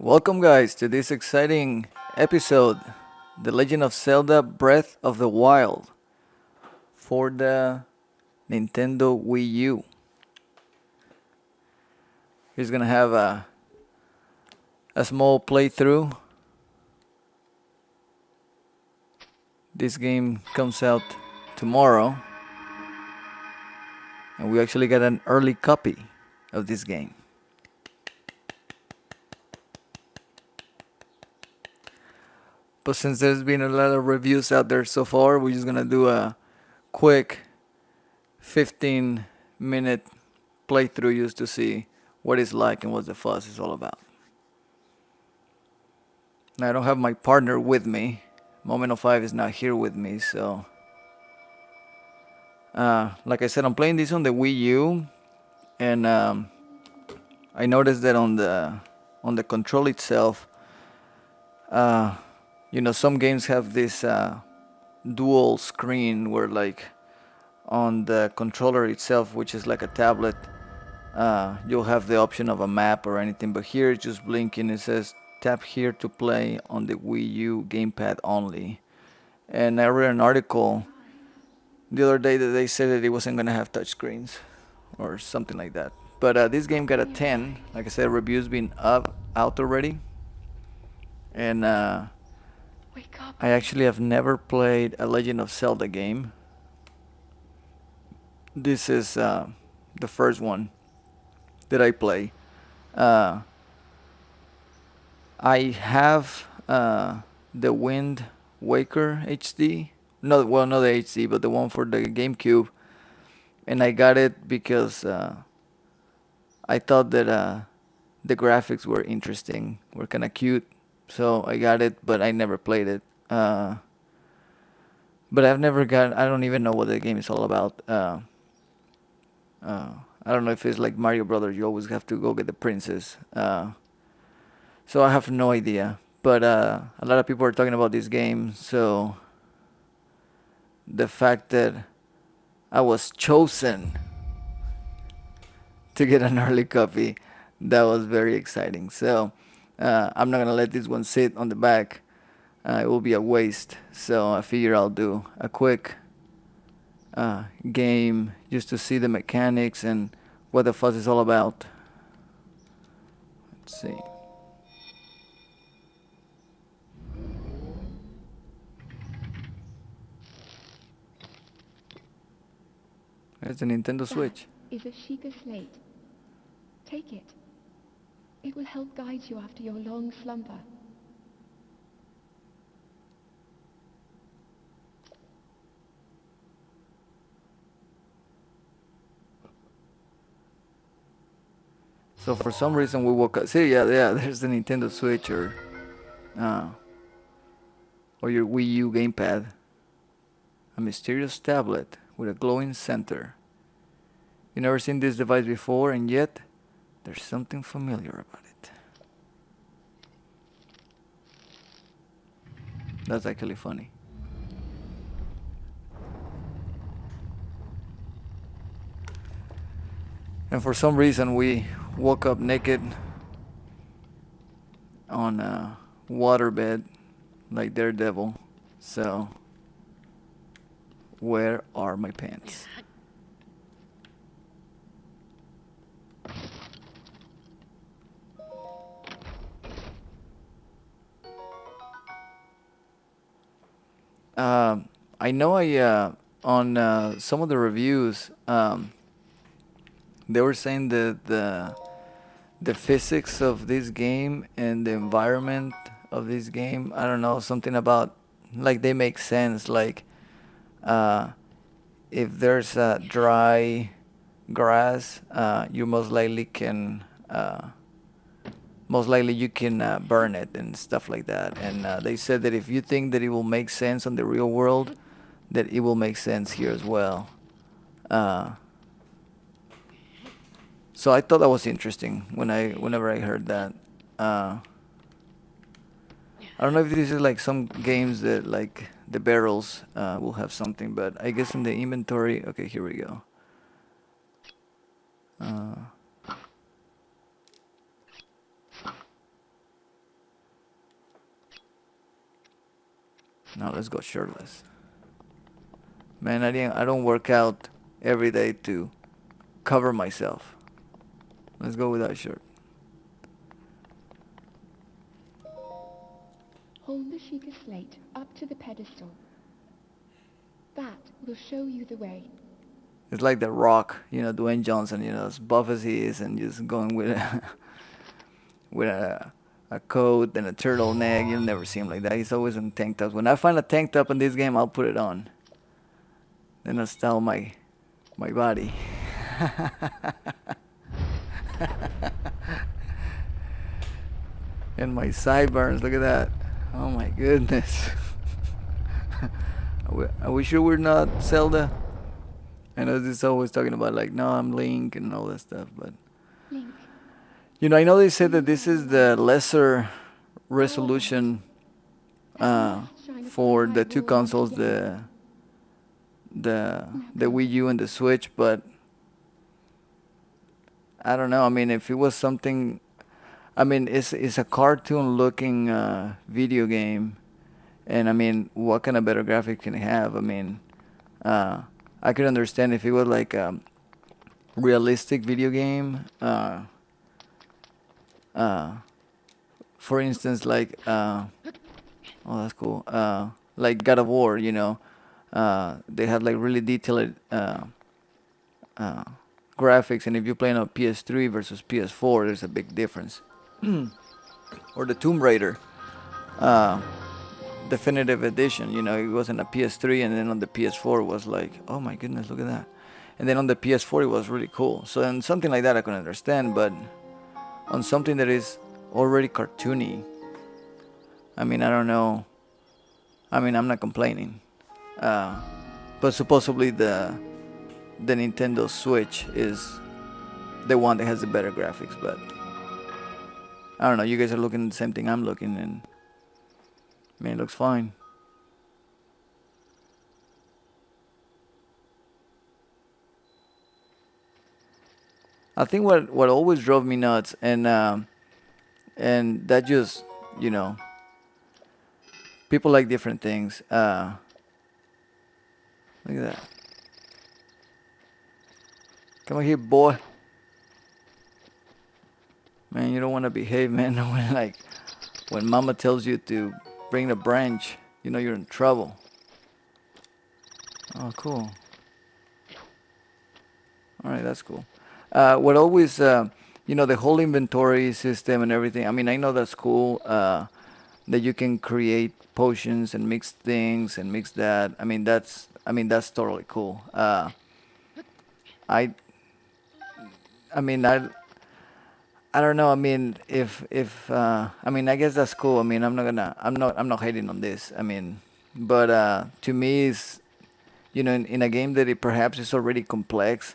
Welcome, guys, to this exciting episode, The Legend of Zelda Breath of the Wild for the Nintendo Wii U. He's gonna have a small playthrough. This game comes out tomorrow, and we actually got an early copy of this game. But since there's been a lot of reviews out there so far, we're just gonna do a quick 15-minute playthrough just to see what it's like and what the fuss is all about. Now, I don't have my partner with me. Moment05 is not here with me, so like I said, I'm playing this on the Wii U, and I noticed that on the control itself, uh, some games have this dual screen where, like, on the controller itself, which is like a tablet, you'll have the option of a map or anything, but here it's just blinking. It says tap here to play on the Wii U gamepad only. And I read an article the other day that they said that it wasn't gonna have touchscreens or something like that. But this game got a 10. Like I said, reviews been out already, and I actually have never played a Legend of Zelda game. This is the first one that I play. Uh, I have the Wind Waker HD. No, well, not the HD, but the one for the GameCube. And I got it because I thought that the graphics were interesting, were kind of cute. So I got it, but I never played it. But I don't even know what the game is all about. I don't know if it's like Mario Brothers. You always have to go get the princess. So I have no idea. But a lot of people are talking about this game. So the fact that I was chosen to get an early copy, that was very exciting. So I'm not gonna let this one sit on the back. It will be a waste. So I figure I'll do a quick game just to see the mechanics and what the fuss is all about. Let's see. There's the Nintendo Switch. Is a Sheikah slate. Take it. It will help guide you after your long slumber. So for some reason we woke up. See, yeah, there's the Nintendo Switch uh, or your Wii U gamepad. A mysterious tablet with a glowing center. You never seen this device before, and yet there's something familiar about it. That's actually funny. And for some reason we woke up naked on a waterbed like Daredevil. So where are my pants? I know on some of the reviews, they were saying that the physics of this game and the environment of this game, I don't know, something about, like, they make sense. Like, uh, if there's a dry grass, you most likely you can burn it and stuff like that. And they said that if you think that it will make sense on the real world, that it will make sense here as well. Uh, so I thought that was interesting whenever I heard that. I don't know if this is like some games that, like, the barrels will have something, but I guess in the inventory. Okay, here we go. Uh, Now let's go shirtless. Man, I don't work out every day to cover myself. Let's go without shirt. Hold the Sheikah slate up to the pedestal. That will show you the way. It's like The Rock, Dwayne Johnson, as buff as he is, and just going with with a coat and a turtleneck. You'll never see him like that. He's always in tank tops. When I find a tank top in this game, I'll put it on. Then I'll style my body. And my sideburns, look at that. Oh my goodness. Are we sure we're not Zelda? I know this is always talking about like, no, I'm Link and all that stuff, but Link. I know they said that this is the lesser resolution for the two consoles, the Wii U and the Switch, but I don't know. I mean, if it was something, I mean, it's a cartoon-looking video game, and I mean, what kind of better graphics can it have? I mean, I could understand if it was like a realistic video game. For instance, like, oh, that's cool. Like God of War, they have like really detailed graphics, and if you're playing on PS3 versus PS4, there's a big difference. Or the Tomb Raider definitive edition, it wasn't a PS3, and then on the PS4 it was like, oh my goodness, look at that. And then on the PS4 it was really cool. So on something like that I can understand, but on something that is already cartoony, I mean, I don't know. I mean, I'm not complaining. But supposedly the Nintendo Switch is the one that has the better graphics, but I don't know. You guys are looking at the same thing I'm looking, and I mean, it looks fine. I think what always drove me nuts, and that just, people like different things. Look at that. Come on here, boy. Man, you don't want to behave, man. When mama tells you to bring the branch, you're in trouble. Oh, cool. All right, that's cool. What always, the whole inventory system and everything. I mean, I know that's cool. That you can create potions and mix things and mix that. I mean, that's totally cool. I mean, I don't know. I mean, if I mean, I guess that's cool. I mean, I'm not hating on this. I mean, but to me, is in a game that it perhaps is already complex,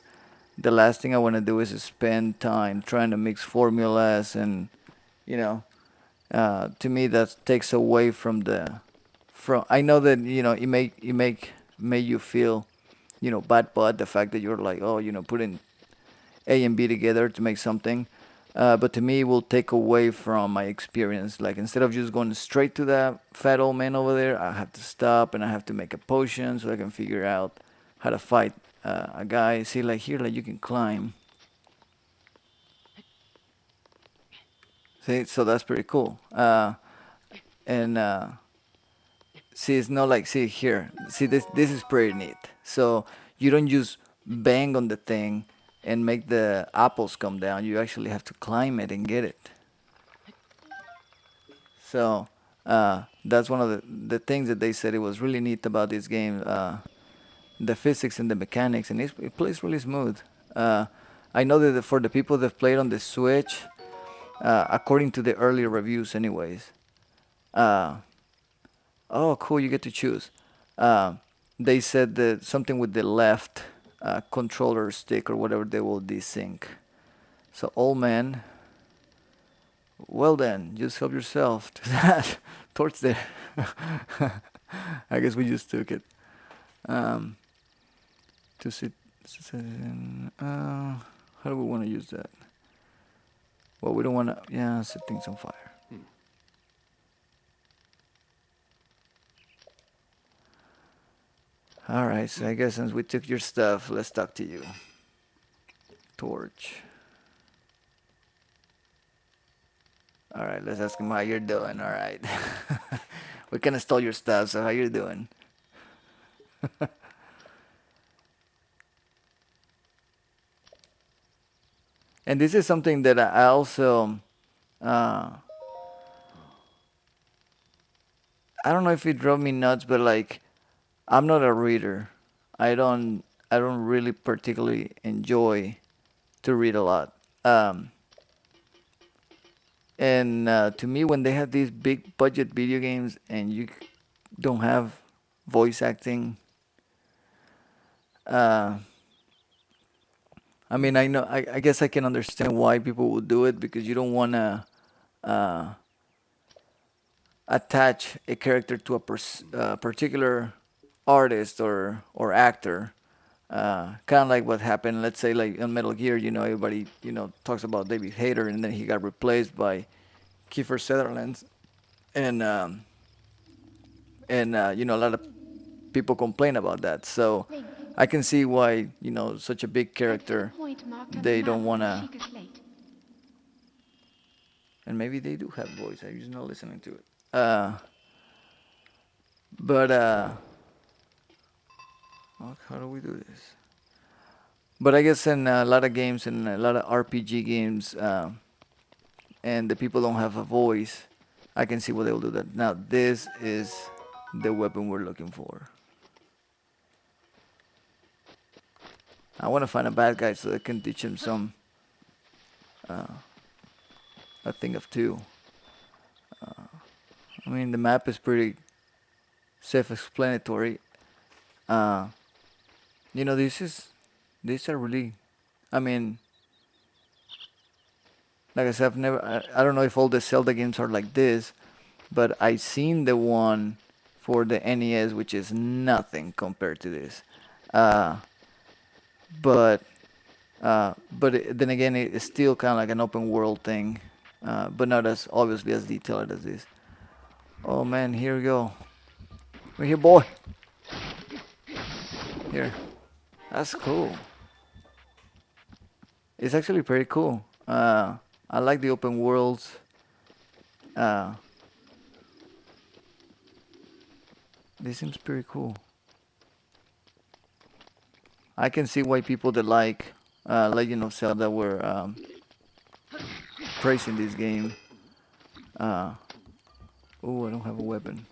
the last thing I want to do is spend time trying to mix formulas, and to me that takes away from I know that it make you feel bad, but the fact that you're like, oh, putting A and B together to make something. But to me, it will take away from my experience. Like, instead of just going straight to that fat old man over there, I have to stop and I have to make a potion so I can figure out how to fight a guy. See, like here, like you can climb. See, so that's pretty cool. And see, it's not like, see here. See, this is pretty neat. So you don't just bang on the thing and make the apples come down. You actually have to climb it and get it. So that's one of the things that they said it was really neat about this game. The physics and the mechanics, and it plays really smooth. I know that for the people that played on the Switch, according to the earlier reviews anyways, oh cool, you get to choose. They said that something with the left controller stick or whatever, they will desync. So old man, well then, just help yourself to that torch there. I guess we just took it. To sit, how do we want to use that? Well, we don't want to, yeah, set things on fire. All right, so I guess since we took your stuff, let's talk to you. Torch. All right, let's ask him how you're doing. All right. We can install your stuff, so how you doing? And this is something that I also, uh, I don't know if it drove me nuts, but like, I'm not a reader. I don't, I don't really particularly enjoy to read a lot. Um, and to me, when they have these big budget video games and you don't have voice acting, uh, I mean, I know, I guess I can understand why people would do it because you don't want to uh, attach a character to a particular artist or actor. Kind of like what happened, let's say, like in Metal Gear. Everybody talks about David Hayter, and then he got replaced by Kiefer Sutherland, and a lot of people complain about that. So Link, I can see why such a big head to the character point marked on the they map don't with want the to, Sheikah slate. and maybe they do have voice. I'm just not listening to it. But how do we do this? But I guess in a lot of games and a lot of RPG games, and the people don't have a voice, I can see why they'll do that. Now this is the weapon we're looking for. I want to find a bad guy so I can teach him uh, a thing of two. I mean, the map is pretty self-explanatory. Uh, these are really. I mean, like I said, I don't know if all the Zelda games are like this, but I seen the one for the NES, which is nothing compared to this. Uh, but then again, it's still kind of like an open world thing, but not as obviously as detailed as this. Oh man, here we go. We're here, boy. Here. That's cool. It's actually pretty cool. I like the open worlds. Uh, this seems pretty cool. I can see why people that like Legend of Zelda were praising this game. Uh, oh, I don't have a weapon.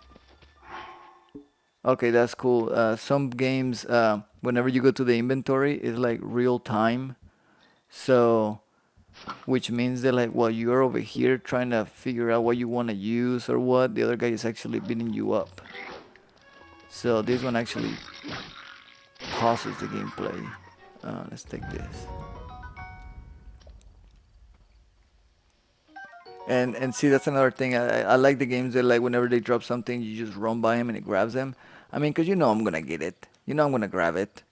Okay, that's cool. Some games, whenever you go to the inventory, it's like real time. So, which means that like while you're over here trying to figure out what you want to use or what, the other guy is actually beating you up. So this one actually pauses the gameplay. Let's take this. And see, that's another thing. I like the games that like whenever they drop something, you just run by him and it grabs them. I mean, 'cause I'm gonna get it. I'm gonna grab it.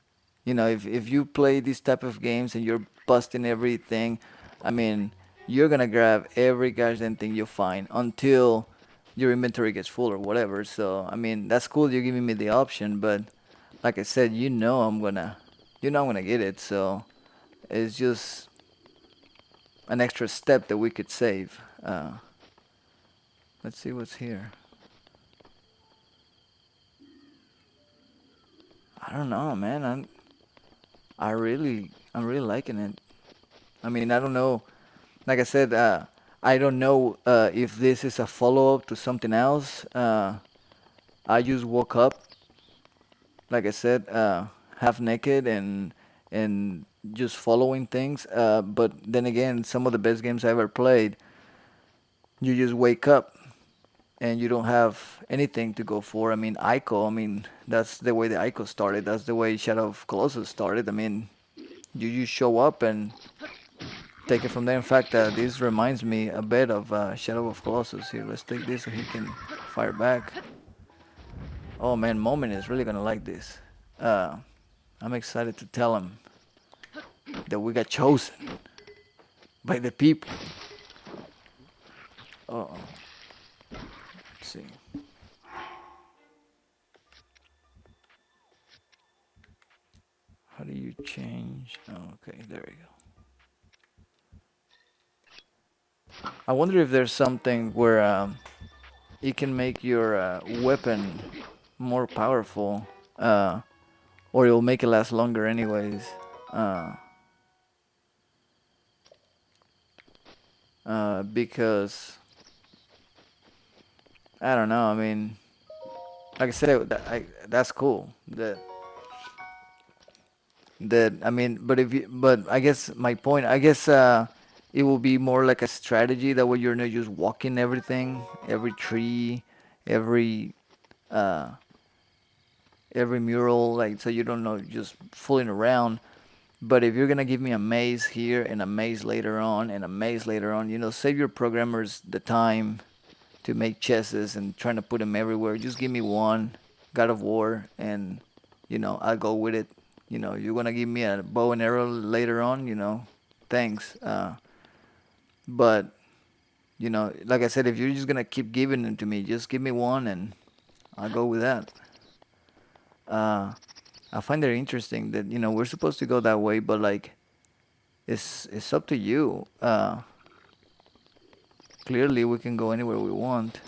If you play these type of games and you're busting everything, I mean, you're gonna grab every goddamn thing you find until your inventory gets full or whatever. So I mean, that's cool. You're giving me the option, but like I said, I'm gonna get it. So it's just an extra step that we could save. Let's see what's here. I don't know, man. I'm really liking it. I mean, I don't know. Like I said, I don't know if this is a follow-up to something else. I just woke up, like I said, half naked and just following things. But then again, some of the best games I ever played, you just wake up and you don't have anything to go for. I mean, Ico, I mean, that's the way the Ico started. That's the way Shadow of Colossus started. I mean, you just show up and take it from there. In fact, this reminds me a bit of Shadow of Colossus. Here, let's take this so he can fire back. Oh man, Moment is really gonna like this. Uh, I'm excited to tell him that we got chosen by the people. Uh-oh. Let's see. There we go. I wonder if there's something where you can make your weapon more powerful, or it'll make it last longer anyways. Uh, because I don't know. I mean, like I said, that's cool. That I mean, but if you, but I guess my point, I guess it will be more like a strategy that way you're not just walking everything, every tree, every uh, every mural, like so you don't know just fooling around. But if you're gonna give me a maze here and a maze later on and a maze later on, save your programmers the time to make chesses and trying to put them everywhere. Just give me one God of War, and I'll go with it. You're gonna give me a bow and arrow later on. Thanks. But like I said, if you're just gonna keep giving them to me, just give me one, and I'll go with that. Uh, I find it interesting that we're supposed to go that way, but like it's up to you. Clearly, we can go anywhere we want.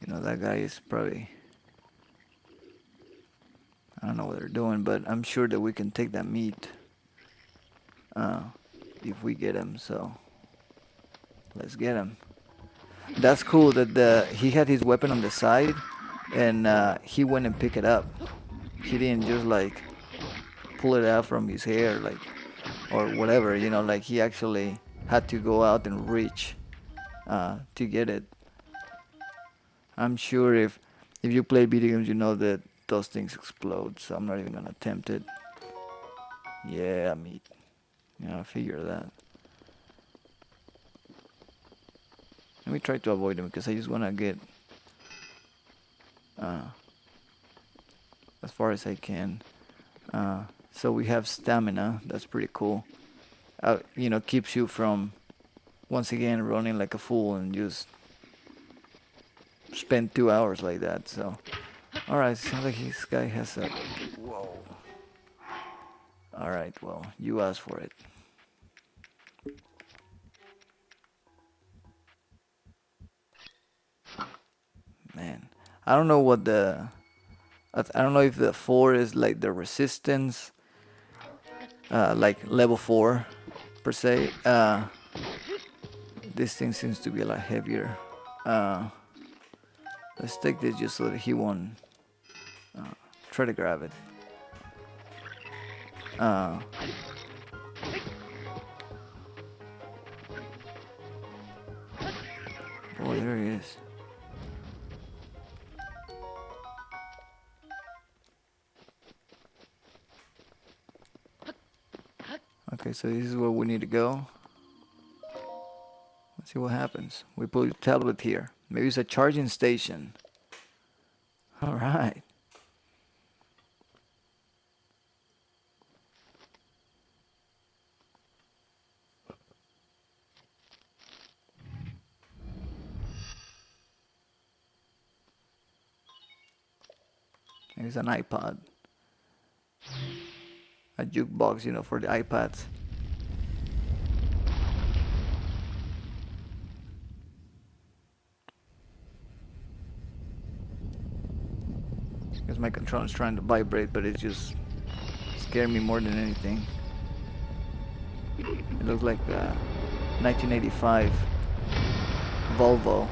That guy is probably, I don't know what they're doing, but I'm sure that we can take that meat if we get him. So let's get him. That's cool that he had his weapon on the side, and he went and picked it up. He didn't just like pull it out from his hair, like or whatever. Like he actually had to go out and reach to get it. I'm sure if you play video games, you know that those things explode. So I'm not even gonna attempt it. Yeah, meat. I figure that. Let me try to avoid them because I just wanna get as far as I can. So we have stamina. That's pretty cool. Keeps you from once again running like a fool and just spend 2 hours like that. So, all right. Sounds like this guy has a. Whoa. All right. Well, you asked for it. Man, I don't know what the. I don't know if the 4 is like the resistance, like level 4 per se. This thing seems to be a lot heavier. Let's take this just so that he won't try to grab it. Oh, there he is. Okay, so this is where we need to go. Let's see what happens. We put a tablet here. Maybe it's a charging station. All right. There's an iPod. A jukebox, for the iPads. Because my controller is trying to vibrate, but it's just scaring me more than anything. It looks like a 1985 Volvo.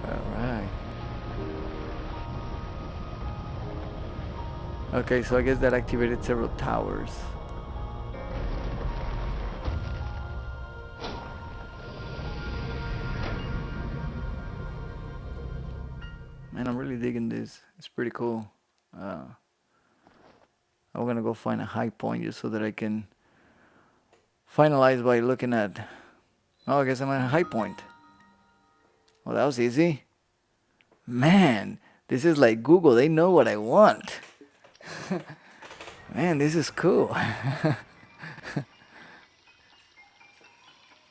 Alright. Okay, so I guess that activated several towers. Man, I'm really digging this. It's pretty cool. I'm gonna go find a high point just so that I can finalize by looking at. Oh, I guess I'm at a high point. Well, that was easy. Man, this is like Google. They know what I want. Man, this is cool.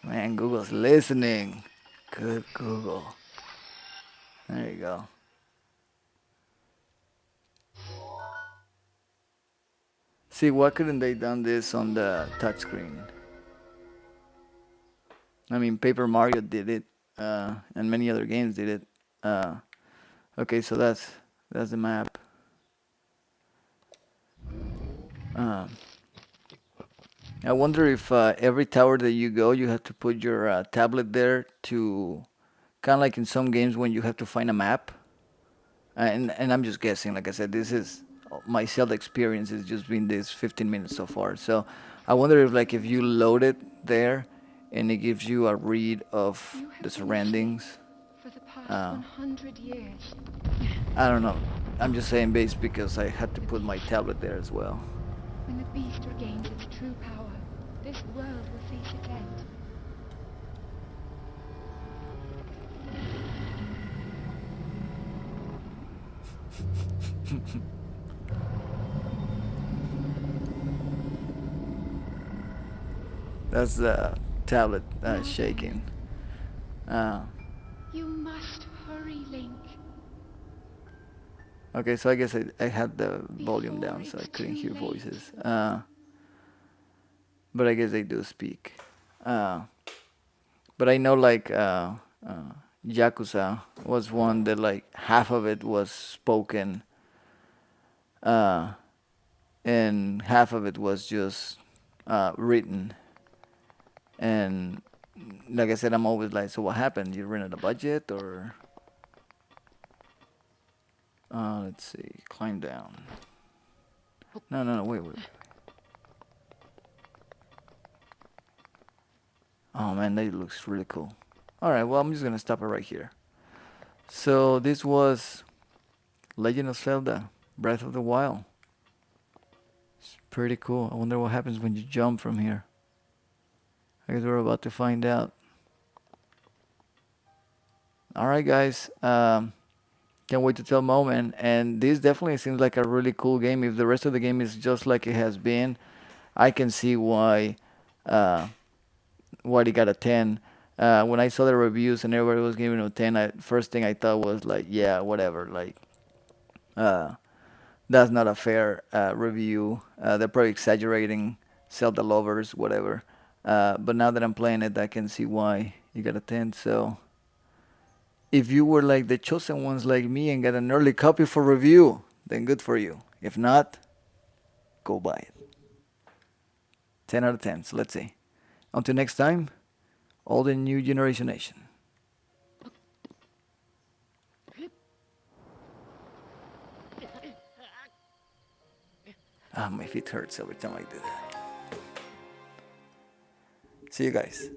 Man, Google's listening. Good Google. There you go. See, why couldn't they done this on the touchscreen? I mean, Paper Mario did it, and many other games did it. Uh, okay, so that's the map. Um, I wonder if every tower that you go, you have to put your tablet there to kind of like in some games when you have to find a map. And I'm just guessing. Like I said, this is my Zelda experience has just been this 15 minutes so far. So I wonder if like if you load it there, and it gives you a read of You have the been asleep surroundings. for the past Uh, 100 years. I don't know. I'm just saying based because I had to The put my beast. tablet there as well. When the beast regains its true power, this world will face its end. That's the tablet Now shaking. then, Uh, you must hurry, Link, okay, so I guess I had the volume before down so I it's couldn't too hear late. voices. But I guess they do speak. Uh, but I know like Yakuza was one that like half of it was spoken, uh, and half of it was just written. And like I said, I'm always like, so what happened? You ran out of budget, or let's see, climb down. No, no, no, wait. Oh man, that looks really cool. All right, well, I'm just gonna stop it right here. So this was Legend of Zelda Breath of the Wild. It's pretty cool. I wonder what happens when you jump from here. I guess we're about to find out. All right, guys. Can't wait to tell Moment. And this definitely seems like a really cool game. If the rest of the game is just like it has been, I can see uh, why it got a 10. When I saw the reviews and everybody was giving it a 10, first thing I thought was like, yeah, whatever. Like, uh, that's not a fair review. They're probably exaggerating, Zelda lovers, whatever. But now that I'm playing it, I can see why you got a 10. So if you were like the chosen ones like me and got an early copy for review, then good for you. If not, go buy it. 10 out of 10. So let's see. Until next time, all the new generation nation. Ah, my feet hurts every time I do that. See you guys.